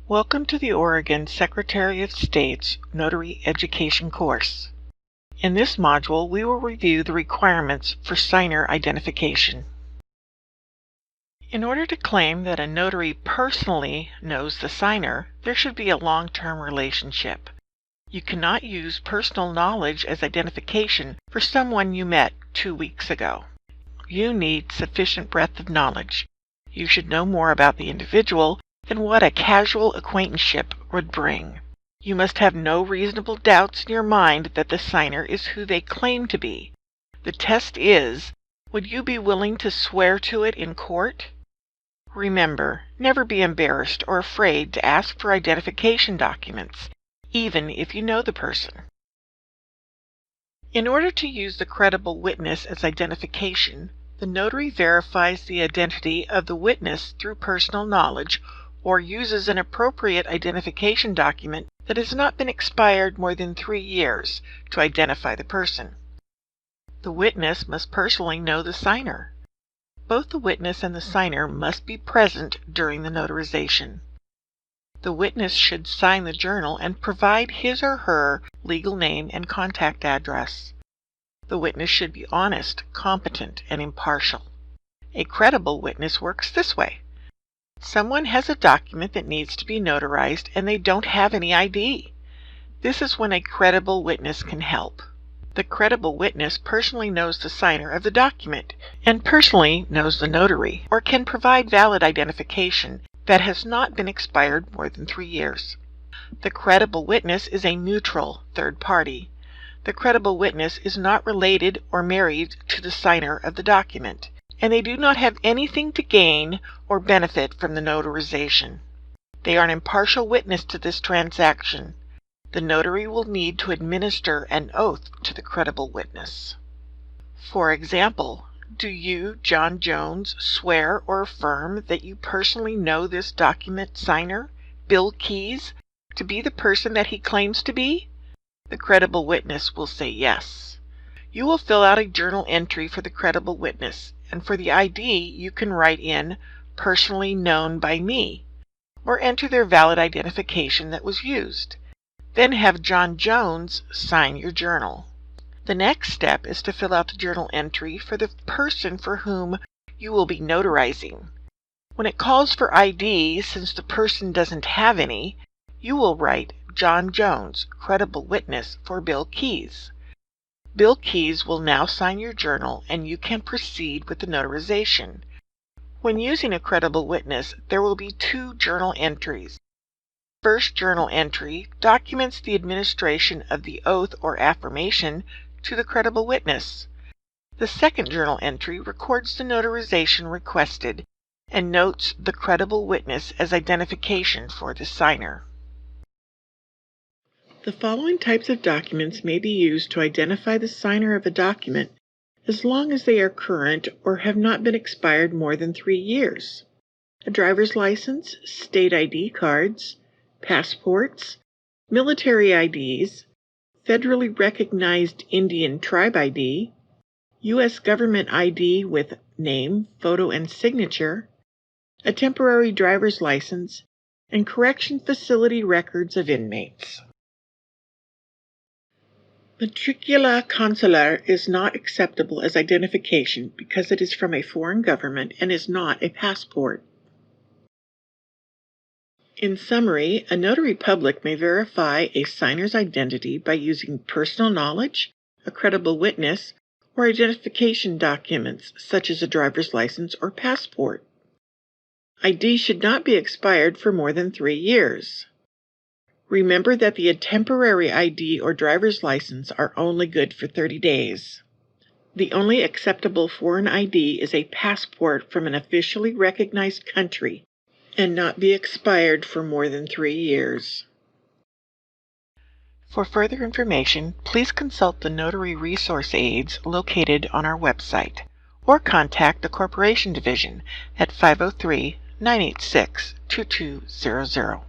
Welcome to the Oregon Secretary of State's Notary Education course. In this module, we will review the requirements for signer identification. In order to claim that a notary personally knows the signer, there should be a long-term relationship. You cannot use personal knowledge as identification for someone you met 2 weeks ago. You need sufficient breadth of knowledge. You should know more about the individual than what a casual acquaintanceship would bring. You must have no reasonable doubts in your mind that the signer is who they claim to be. The test is, would you be willing to swear to it in court? Remember, never be embarrassed or afraid to ask for identification documents, even if you know the person. In order to use the credible witness as identification, the notary verifies the identity of the witness through personal knowledge or uses an appropriate identification document that has not been expired more than 3 years to identify the person. The witness must personally know the signer. Both the witness and the signer must be present during the notarization. The witness should sign the journal and provide his or her legal name and contact address. The witness should be honest, competent, and impartial. A credible witness works this way. Someone has a document that needs to be notarized and they don't have any ID. This is when a credible witness can help. The credible witness personally knows the signer of the document and personally knows the notary, or can provide valid identification that has not been expired more than 3 years. The credible witness is a neutral third party. The credible witness is not related or married to the signer of the document, and they do not have anything to gain or benefit from the notarization. They are an impartial witness to this transaction. The notary will need to administer an oath to the credible witness. For example, do you, John Jones, swear or affirm that you personally know this document signer, Bill Keys, to be the person that he claims to be? The credible witness will say yes. You will fill out a journal entry for the credible witness, and for the ID you can write in "personally known by me," or enter their valid identification that was used. Then have John Jones sign your journal. The next step is to fill out the journal entry for the person for whom you will be notarizing. When it calls for ID, since the person doesn't have any, you will write John Jones, credible witness for Bill Keys. Bill Keys will now sign your journal and you can proceed with the notarization. When using a credible witness, there will be 2 journal entries. First journal entry documents the administration of the oath or affirmation to the credible witness. The second journal entry records the notarization requested and notes the credible witness as identification for the signer. The following types of documents may be used to identify the signer of a document as long as they are current or have not been expired more than 3 years. A driver's license, state ID cards, passports, military IDs, federally recognized Indian tribe ID, U.S. government ID with name, photo, and signature, a temporary driver's license, and correction facility records of inmates. Matricula consular is not acceptable as identification because it is from a foreign government and is not a passport. In summary, a notary public may verify a signer's identity by using personal knowledge, a credible witness, or identification documents such as a driver's license or passport. ID should not be expired for more than 3 years. Remember that the temporary ID or driver's license are only good for 30 days. The only acceptable foreign ID is a passport from an officially recognized country and not be expired for more than 3 years. For further information, please consult the Notary Resource Aids located on our website or contact the Corporation Division at 503-986-2200.